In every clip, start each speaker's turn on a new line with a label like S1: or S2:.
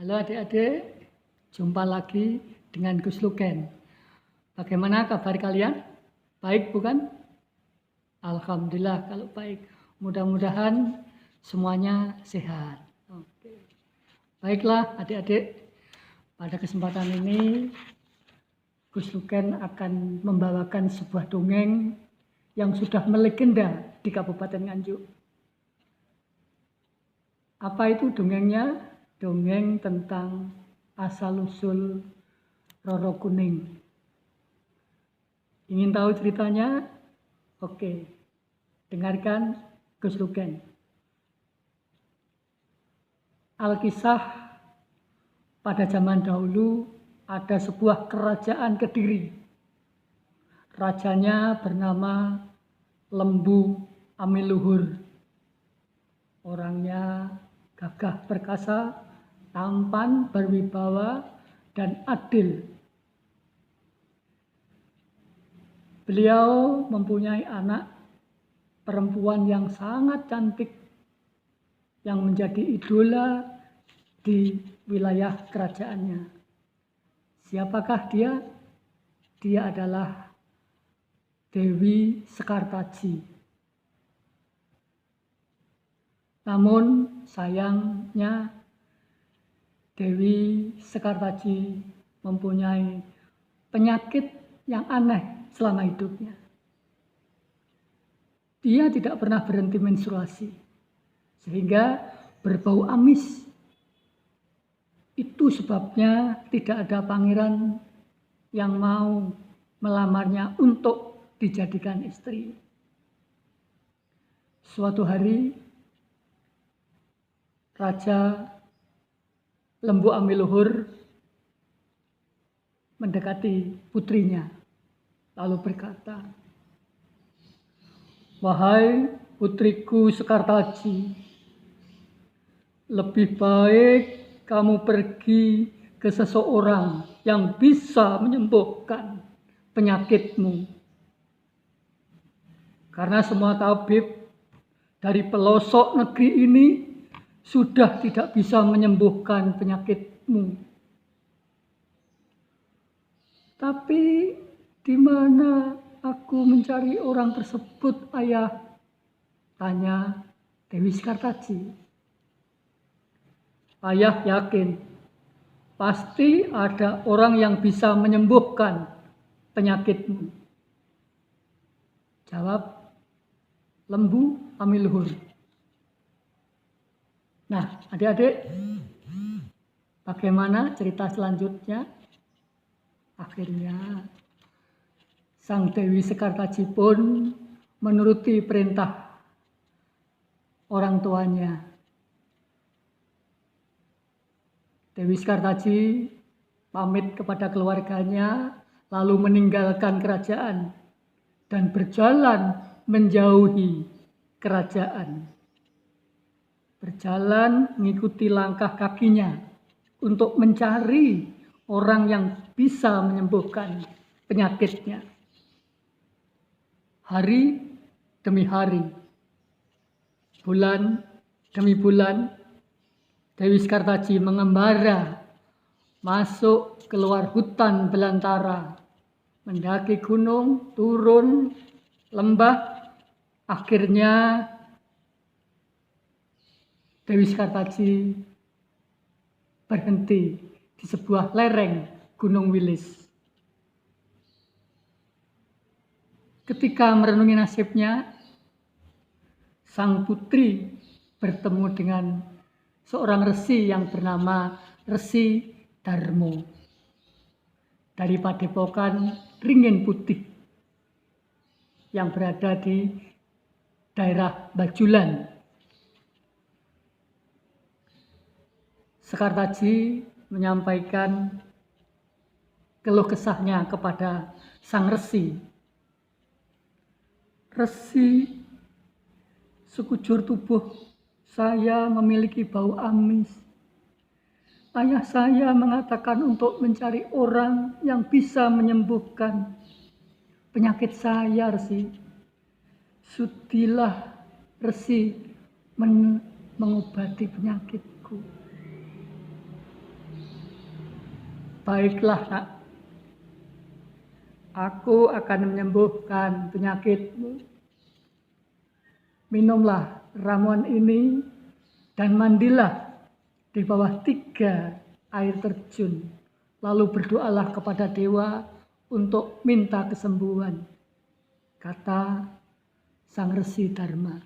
S1: Halo adik-adik, jumpa lagi dengan Gus Luken. Bagaimana kabar kalian? Baik bukan? Alhamdulillah kalau baik. Mudah-mudahan semuanya sehat. Oke. Baiklah adik-adik, pada kesempatan ini Gus Luken akan membawakan sebuah dongeng yang sudah melegenda di Kabupaten Nganjuk. Apa itu dongengnya? Dongeng tentang asal-usul Roro Kuning. Ingin tahu ceritanya? Oke, dengarkan Gus Luken. Alkisah, pada zaman dahulu ada sebuah kerajaan Kediri. Rajanya bernama Lembu Amiluhur. Orangnya gagah perkasa, tampan, berwibawa, dan adil. Beliau mempunyai anak perempuan yang sangat cantik, yang menjadi idola di wilayah kerajaannya. Siapakah dia? Dia adalah Dewi Sekartaji. Namun sayangnya Dewi Sekartaji mempunyai penyakit yang aneh selama hidupnya. Dia tidak pernah berhenti menstruasi, sehingga berbau amis. Itu sebabnya tidak ada pangeran yang mau melamarnya untuk dijadikan istri. Suatu hari, Raja Lembu Amiluhur mendekati putrinya, lalu berkata, "Wahai putriku Sekartaji, lebih baik kamu pergi ke seseorang yang bisa menyembuhkan penyakitmu. Karena semua tabib dari pelosok negeri ini sudah tidak bisa menyembuhkan penyakitmu." "Tapi di mana aku mencari orang tersebut, Ayah?" tanya Dewi Sekartaji. "Ayah yakin pasti ada orang yang bisa menyembuhkan penyakitmu," jawab Lembu Amiluhur. Nah, adik-adik, bagaimana cerita selanjutnya? Akhirnya, Sang Dewi Sekartaji pun menuruti perintah orang tuanya. Dewi Sekartaji pamit kepada keluarganya, lalu meninggalkan kerajaan dan berjalan menjauhi kerajaan. Berjalan mengikuti langkah kakinya untuk mencari orang yang bisa menyembuhkan penyakitnya. Hari demi hari, bulan demi bulan, Dewi Sekartaji mengembara masuk keluar hutan belantara, mendaki gunung, turun lembah. Akhirnya Dewi Sekartaji berhenti di sebuah lereng Gunung Wilis. Ketika merenungi nasibnya, sang putri bertemu dengan seorang resi yang bernama Resi Darmo dari Padepokan Ringin Putih yang berada di daerah Bajulan. Sekartaji menyampaikan keluh kesahnya kepada sang resi. "Resi, sekujur tubuh saya memiliki bau amis. Ayah saya mengatakan untuk mencari orang yang bisa menyembuhkan penyakit saya, Resi. Sudilah Resi mengobati penyakitku." Baiklah nak, aku akan menyembuhkan penyakitmu. Minumlah ramuan ini dan mandilah di bawah 3 air terjun. Lalu berdoalah kepada dewa untuk minta kesembuhan, kata Sang Resi Dharma.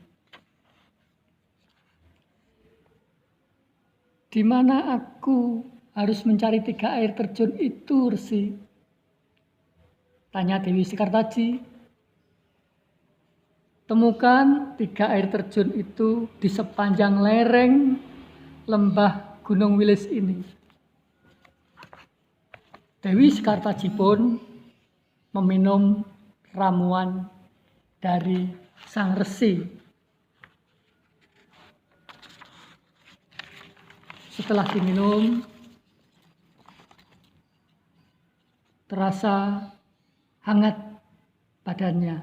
S1: Di mana aku harus mencari 3 air terjun itu, Resi? Tanya Dewi Sekartaji. Temukan 3 air terjun itu di sepanjang lereng lembah Gunung Wilis ini. Dewi Sekartaji pun meminum ramuan dari Sang Resi. Setelah diminum, terasa hangat badannya.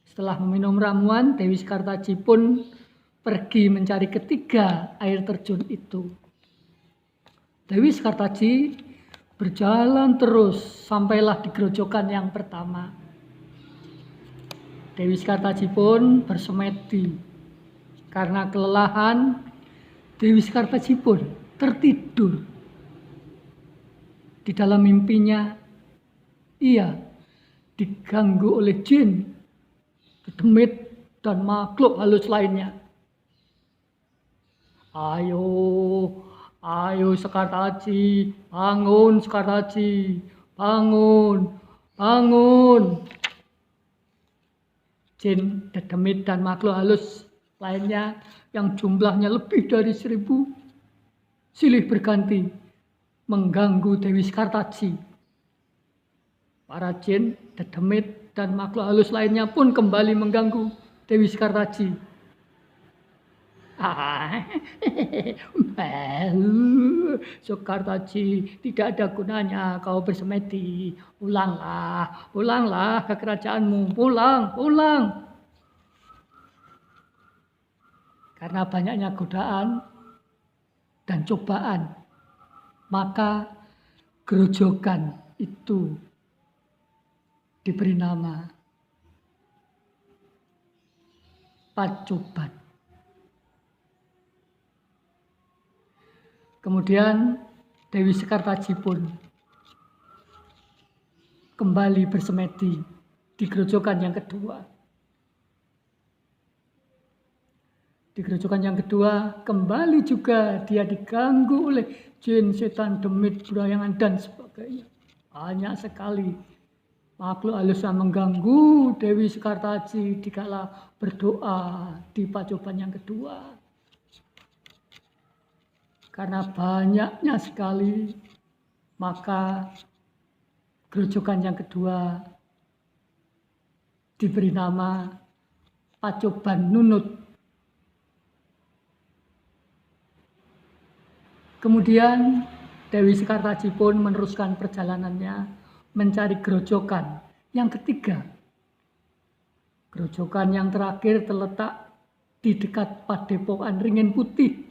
S1: Setelah meminum ramuan, Dewi Sekartaji pun pergi mencari ketiga air terjun itu. Dewi Sekartaji berjalan terus sampailah di gerojokan yang pertama. Dewi Sekartaji pun bersemedi. Karena kelelahan, Dewi Sekartaji pun tertidur. Di dalam mimpinya, ia diganggu oleh jin, demit, dan makhluk halus lainnya. Ayo Sekartaji, bangun Sekartaji, bangun. Jin, dedemit, dan makhluk halus lainnya yang jumlahnya lebih dari 1000 silih berganti mengganggu Dewi Sekartaji. Para jin, dedemit, dan makhluk halus lainnya pun kembali mengganggu Dewi Sekartaji. Sekartaji, tidak ada gunanya kau bersemedi. Pulanglah ke kerajaanmu. Pulang. Karena banyaknya godaan dan cobaan, maka gerojokan itu diberi nama Pacoban. Kemudian Dewi Sekartaji pun kembali bersemedi di gerojokan yang kedua. Di gerojokan yang kedua, kembali juga dia diganggu oleh jin, setan, demit, burayangan, dan sebagainya. Banyak sekali makhluk halus yang mengganggu Dewi Sekartaji dikala berdoa di Pacoban yang kedua. Karena banyaknya sekali, maka gerojokan yang kedua diberi nama Pacoban Nunut. Kemudian Dewi Sekartaji pun meneruskan perjalanannya mencari gerojokan yang ketiga. Gerojokan yang terakhir terletak di dekat Padepokan Ringin Putih,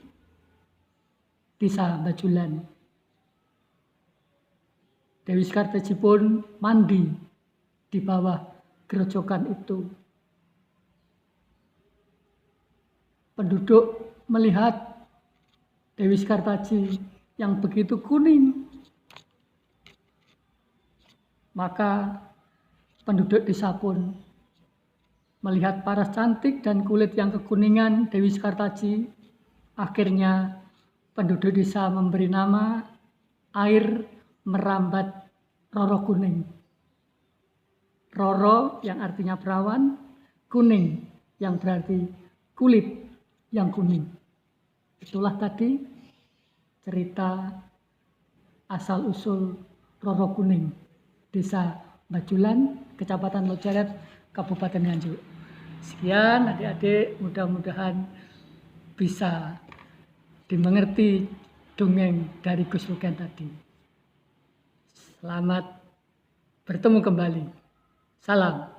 S1: Desa Bajulan. Dewi Sekartaji pun mandi di bawah gerojokan itu. Penduduk melihat Dewi Sekartaji yang begitu kuning. Maka penduduk desa pun melihat paras cantik dan kulit yang kekuningan Dewi Sekartaji. Akhirnya penduduk desa memberi nama air merambat Roro Kuning. Roro yang artinya perawan, kuning yang berarti kulit yang kuning. Itulah tadi cerita asal-usul Roro Kuning, Desa Bajulan, Kecamatan Lojeret, Kabupaten Nganjuk. Sekian adik-adik, mudah-mudahan bisa dimengerti dongeng dari Gus Ruken tadi. Selamat bertemu kembali. Salam.